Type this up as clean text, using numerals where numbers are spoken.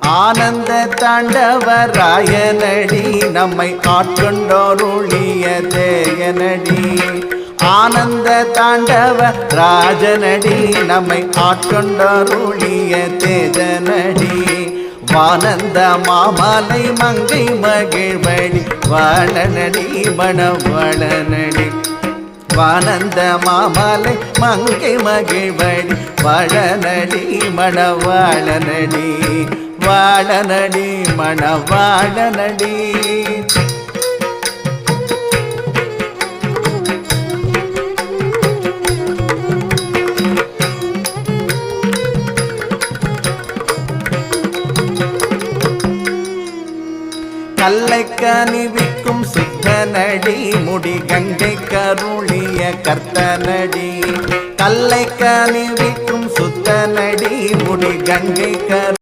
ஆனந்த தாண்டவராயனடி நம்மை ஆட்கொண்டோருளிய தேயனடி. ஆனந்த தாண்டவ ராஜனடி நம்மை ஆட்கொண்டோருளிய தேஜனடி. வானந்த மாமலை மங்கை மகிழ்வடி வாழனடி மணவாளனடி. வானந்த மாமலை மங்கை மகிழ்வடி வாழனடி மணவாளனடி. வாழனடி மணவாளனடி. கல்லை கனிவிக்கும் சித்தனடி முடி கங்கை கருளிய கர்த்தனடி. கல்லை கனிவிக்கும் சுத்தனடி முடி கங்கை கருளிய